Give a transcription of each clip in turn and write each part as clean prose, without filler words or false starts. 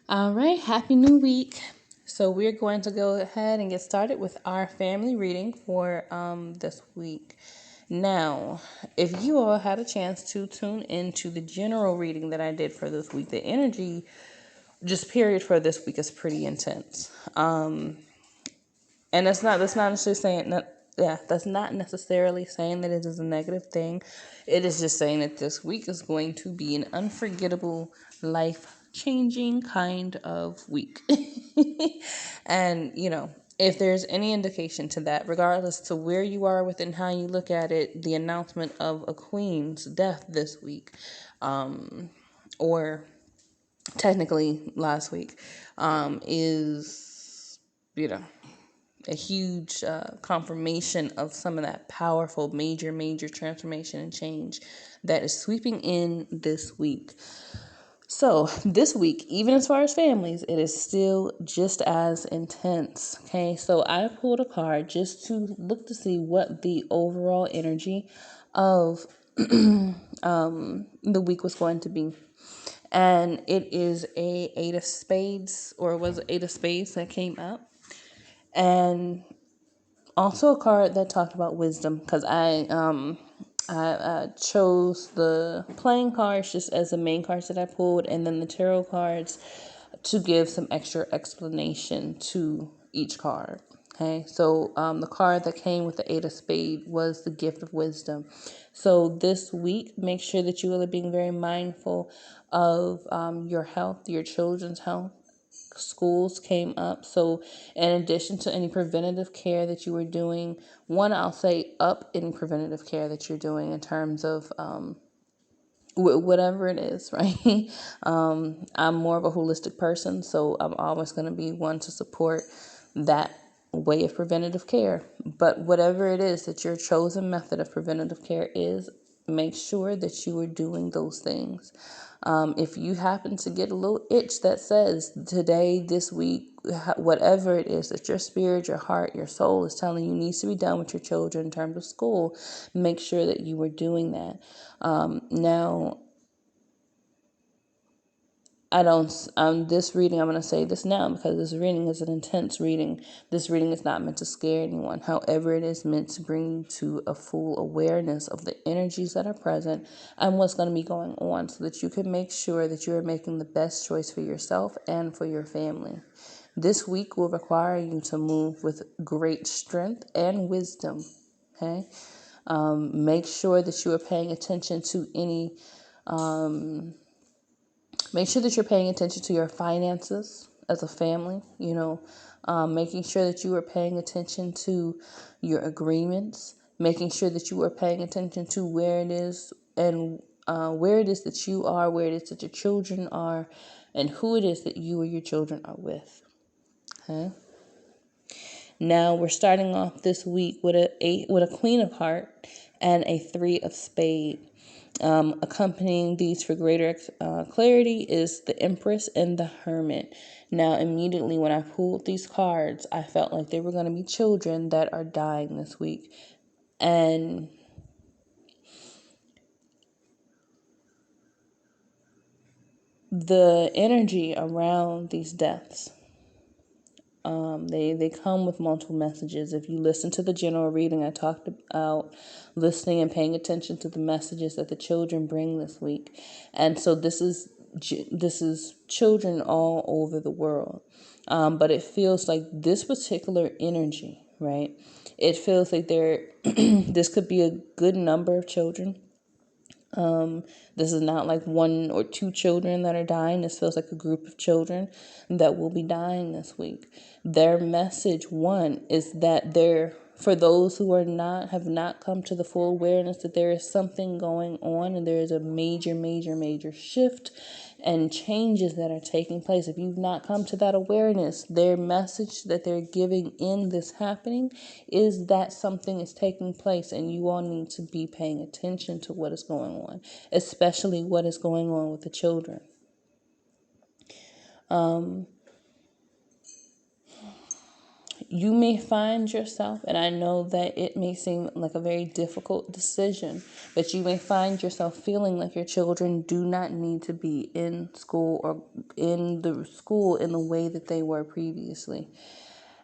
All right, happy new week. So we're going to go ahead and get started with our family reading for this week. Now, if you all had a chance to tune into the general reading that I did for this week, the energy just period for this week is pretty intense. And that's not necessarily saying that that's not necessarily saying that it is a negative thing. It is just saying that this week is going to be an unforgettable, life changing kind of week. And if there's any indication to that, regardless to where you are within how you look at it, the announcement of a queen's death this week, or technically last week, is you know a huge confirmation of some of that powerful, major transformation and change that is sweeping in this week. So, this week, even as far as families, it is still just as intense. Okay, so I pulled a card just to look to see what the overall energy of the week was going to be. And it is a eight of spades, or was it eight of spades that came up? And also a card that talked about wisdom, because I chose the playing cards just as the main cards that I pulled, and then the tarot cards to give some extra explanation to each card. Okay, so the card that came with the eight of spade was the gift of wisdom. So this week, make sure that you are being very mindful of your health, your children's health. Schools came up. So in addition to any preventative care that you were doing, one, I'll say up any preventative care that you're doing in terms of whatever it is, right? I'm more of a holistic person, so I'm always going to be one to support that way of preventative care. But whatever it is that your chosen method of preventative care is, make sure that you are doing those things. If you happen to get a little itch that says today, this week, whatever it is that your spirit, your heart, your soul is telling you needs to be done with your children in terms of school, make sure that you are doing that. Now, I don't, this reading, I'm going to say this now because this reading is an intense reading. This reading is not meant to scare anyone. However, it is meant to bring you to a full awareness of the energies that are present and what's going to be going on so that you can make sure that you are making the best choice for yourself and for your family. This week will require you to move with great strength and wisdom. Okay? Make sure that you are paying attention to any make sure that you're paying attention to your finances as a family, making sure that you are paying attention to your agreements, making sure that you are paying attention to where it is and where it is that you are, where it is that your children are, and who it is that you or your children are with. Okay. Now we're starting off this week with a Queen of Heart and a Three of Spade. Accompanying these for greater clarity is the Empress and the Hermit. Now, immediately when I pulled these cards, I felt like there were going to be children that are dying this week. And the energy around these deaths, they come with multiple messages. If you listen to the general reading, I talked about listening and paying attention to the messages that the children bring this week. And so this is children all over the world. But it feels like this particular energy, right? It feels like this could be a good number of children. This is not like one or two children that are dying. This feels like a group of children that will be dying this week. Their message, one, is that for those who have not come to the full awareness that there is something going on and there is a major shift and changes that are taking place. If you've not come to that awareness, their message that they're giving in this happening is that something is taking place and you all need to be paying attention to what is going on, especially what is going on with the children. you may find yourself, and I know that it may seem like a very difficult decision, but you may find yourself feeling like your children do not need to be in school or in the school in the way that they were previously.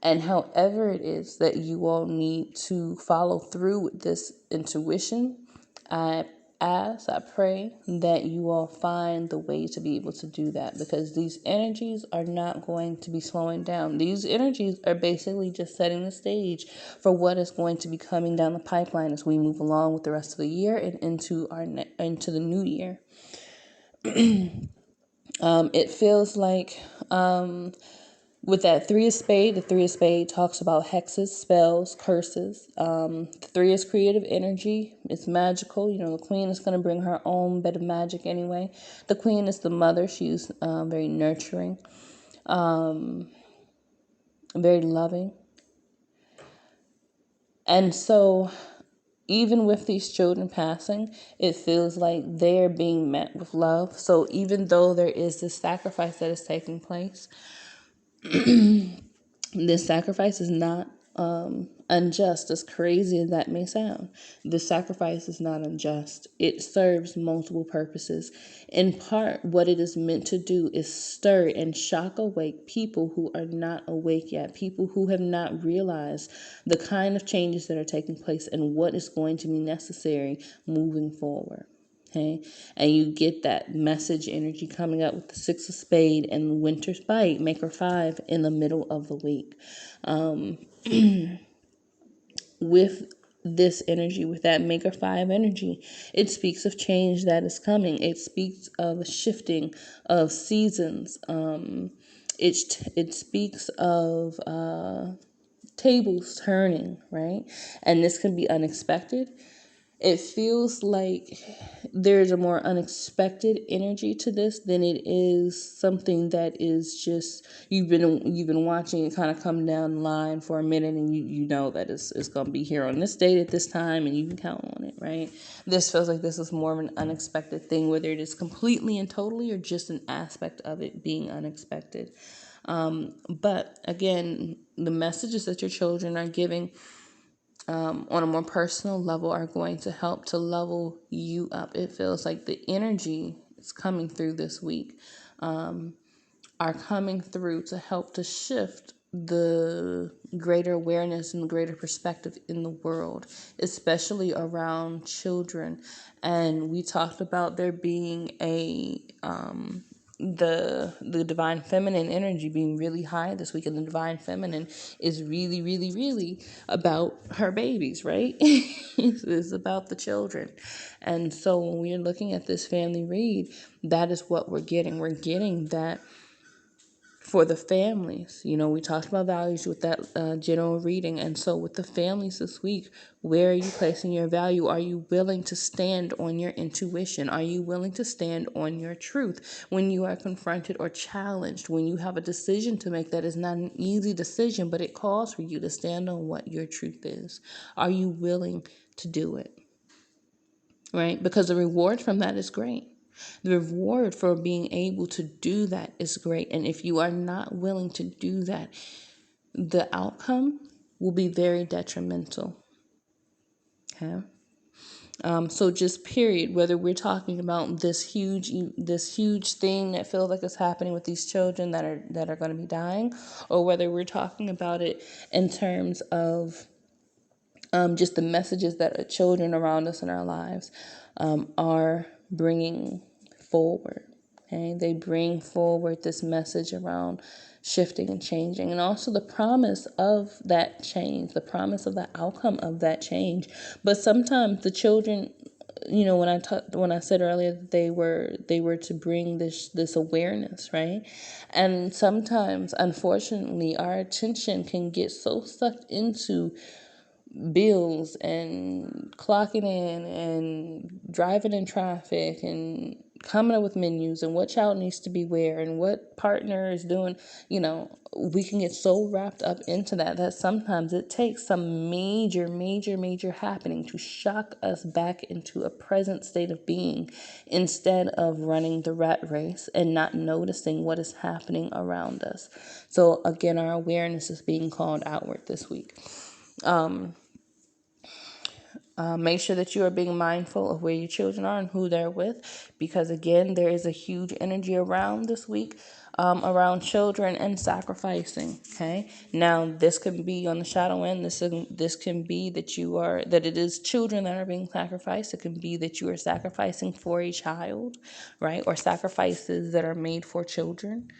And however it is that you all need to follow through with this intuition, I I pray that you all find the way to be able to do that, because these energies are not going to be slowing down. These energies are basically just setting the stage for what is going to be coming down the pipeline as we move along with the rest of the year and into the new year. It feels like with that Three of Spades, the Three of Spades talks about hexes, spells, curses. The Three is creative energy. It's magical. The Queen is going to bring her own bit of magic anyway. The Queen is the mother. She's very nurturing, very loving. And so even with these children passing, it feels like they're being met with love. So even though there is this sacrifice that is taking place, this sacrifice is not unjust, as crazy as that may sound. This sacrifice is not unjust. It serves multiple purposes. In part, what it is meant to do is stir and shock awake people who are not awake yet, people who have not realized the kind of changes that are taking place and what is going to be necessary moving forward. Okay, and you get that message energy coming up with the Six of Spades and Winter's Bite, Maker 5 in the middle of the week. With this energy, with that Maker 5 energy, it speaks of change that is coming. It speaks of a shifting of seasons. It speaks of tables turning, right? And this can be unexpected. It feels like there's a more unexpected energy to this than it is something that is just you've been watching it kind of come down the line for a minute, and you know that it's going to be here on this date at this time, and you can count on it, right? This feels like this is more of an unexpected thing, whether it is completely and totally or just an aspect of it being unexpected. But again, the messages that your children are giving on a more personal level are going to help to level you up. It feels like the energy is coming through this week, are coming through to help to shift the greater awareness and the greater perspective in the world, especially around children. And we talked about there being the divine feminine energy being really high this week, and the divine feminine is really, really, really about her babies, right? It's about the children. And so when we're looking at this family read, that is what we're getting. We're getting that for the families. We talked about values with that general reading. And so with the families this week, where are you placing your value? Are you willing to stand on your intuition? Are you willing to stand on your truth when you are confronted or challenged, when you have a decision to make that is not an easy decision, but it calls for you to stand on what your truth is? Are you willing to do it? Right? Because the reward from that is great. The reward for being able to do that is great. And if you are not willing to do that, the outcome will be very detrimental. Okay. So just period, whether we're talking about this huge thing that feels like it's happening with these children that are going to be dying, or whether we're talking about it in terms of just the messages that our children around us in our lives are bringing forward. Okay, they bring forward this message around shifting and changing, and also the promise of that change, the promise of the outcome of that change. But sometimes the children, when I said earlier that they were to bring this awareness, right? And sometimes, unfortunately, our attention can get so sucked into bills and clocking in and driving in traffic and coming up with menus and what child needs to be where and what partner is doing, we can get so wrapped up into that sometimes it takes some major happening to shock us back into a present state of being, instead of running the rat race and not noticing what is happening around us. So again, our awareness is being called outward this week. Make sure that you are being mindful of where your children are and who they're with, because again, there is a huge energy around this week, around children and sacrificing. Okay, now this can be on the shadow end. This can be that it is children that are being sacrificed. It can be that you are sacrificing for a child, right, or sacrifices that are made for children.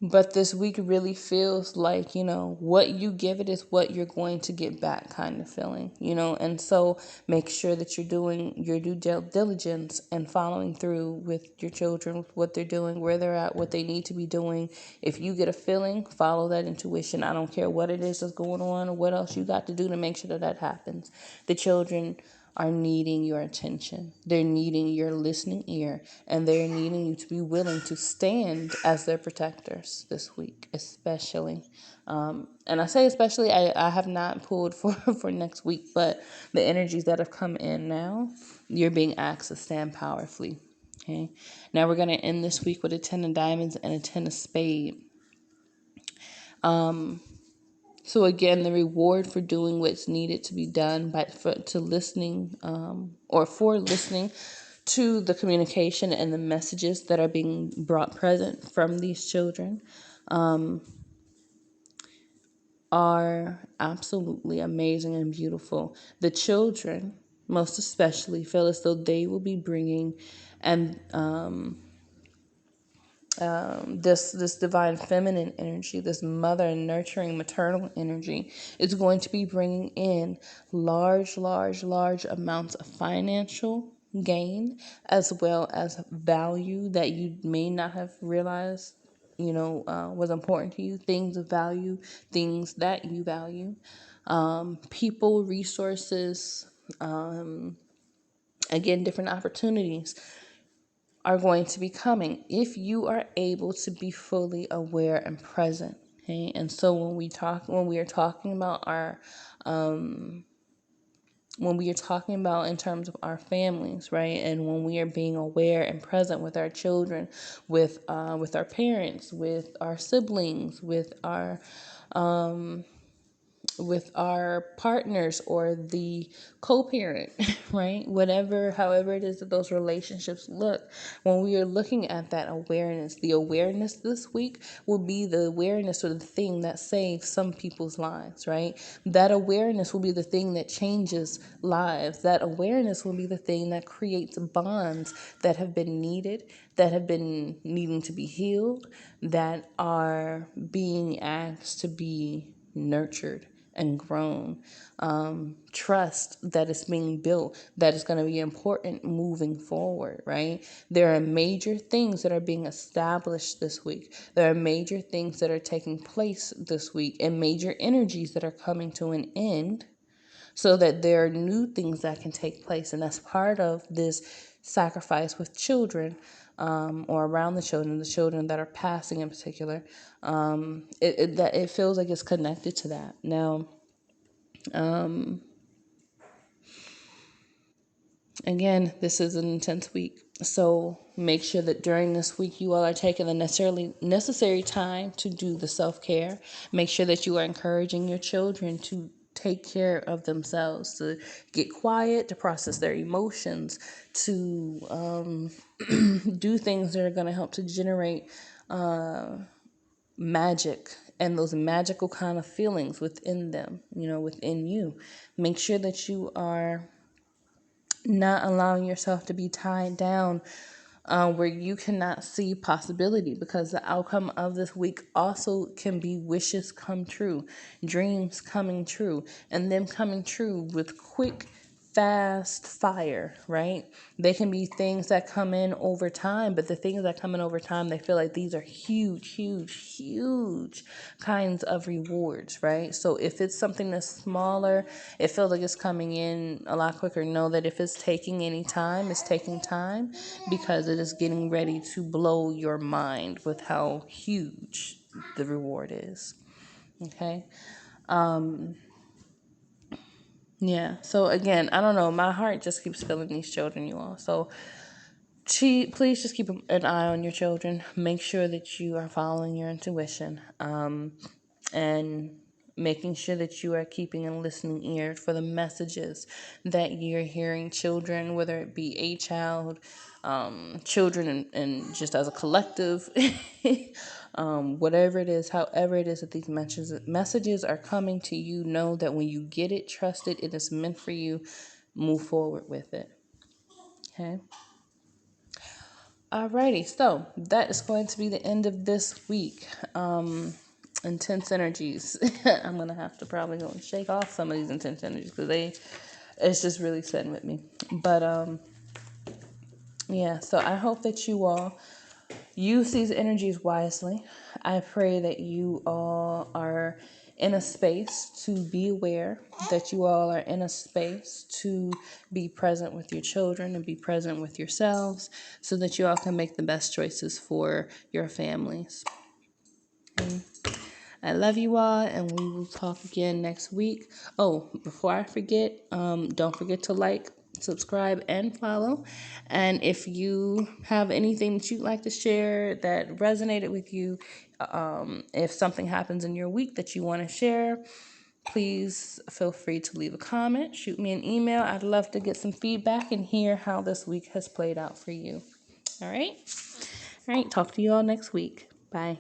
But this week really feels like, what you give it is what you're going to get back kind of feeling, and so make sure that you're doing your due diligence and following through with your children, with what they're doing, where they're at, what they need to be doing. If you get a feeling, follow that intuition. I don't care what it is that's going on or what else you got to do to make sure that happens. The children are needing your attention. They're needing your listening ear, and they're needing you to be willing to stand as their protectors this week, especially. And I say especially, I have not pulled for, for next week, but the energies that have come in now, you're being asked to stand powerfully. Okay. Now we're going to end this week with a 10 of diamonds and a 10 of spades. So again, the reward for doing what's needed to be done to listening, or for listening to the communication and the messages that are being brought present from these children, are absolutely amazing and beautiful. The children, most especially, feel as though they will be bringing and this divine feminine energy, this mother nurturing maternal energy, is going to be bringing in large amounts of financial gain, as well as value that you may not have realized was important to you, things of value, things that you value, people, resources, again, different opportunities are going to be coming if you are able to be fully aware and present. Okay, and so when we are talking about when we are talking about in terms of our families, right, and when we are being aware and present with our children, with our parents, with our siblings, with our partners or the co-parent, right? However it is that those relationships look, when we are looking at that awareness, the awareness this week will be the awareness or the thing that saves some people's lives, right? That awareness will be the thing that changes lives. That awareness will be the thing that creates bonds that have been needed, that have been needing to be healed, that are being asked to be nurtured and grown, trust that is being built, that is going to be important moving forward, right? There are major things that are being established this week. There are major things that are taking place this week, and major energies that are coming to an end, so that there are new things that can take place. And that's part of this sacrifice with children, or around the children that are passing in particular. It feels like it's connected to that. Now, again, this is an intense week. So make sure that during this week you all are taking the necessary time to do the self-care. Make sure that you are encouraging your children to take care of themselves, to get quiet, to process their emotions, to do things that are going to help to generate magic and those magical kind of feelings within them, within you. Make sure that you are not allowing yourself to be tied down, where you cannot see possibility, because the outcome of this week also can be wishes come true, dreams coming true, and them coming true with quick fast fire, right? They can be things that come in over time, but the things that come in over time, they feel like these are huge, huge, huge kinds of rewards, right? So if it's something that's smaller, it feels like it's coming in a lot quicker. Know that if it's taking any time, it's taking time because it is getting ready to blow your mind with how huge the reward is. Okay. Yeah. So again, I don't know. My heart just keeps feeling these children, you all. So please just keep an eye on your children. Make sure that you are following your intuition, and making sure that you are keeping a listening ear for the messages that you're hearing. Children, whether it be a child, children, and just as a collective, whatever it is, however it is that these messages are coming to you, know that when you get it, trust it. It is meant for you. Move forward with it. Okay. Alrighty, so that is going to be the end of this week. Intense energies. I'm gonna have to probably go and shake off some of these intense energies because it's just really sitting with me. But yeah. So I hope that you all use these energies wisely. I pray that you all are in a space to be aware, that you all are in a space to be present with your children and be present with yourselves so that you all can make the best choices for your families. I love you all, and we will talk again next week. Oh, before I forget, don't forget to like, subscribe, and follow. And if you have anything that you'd like to share that resonated with you, if something happens in your week that you want to share, please feel free to leave a comment, shoot me an email. I'd love to get some feedback and hear how this week has played out for you. All right? All right, talk to you all next week. Bye.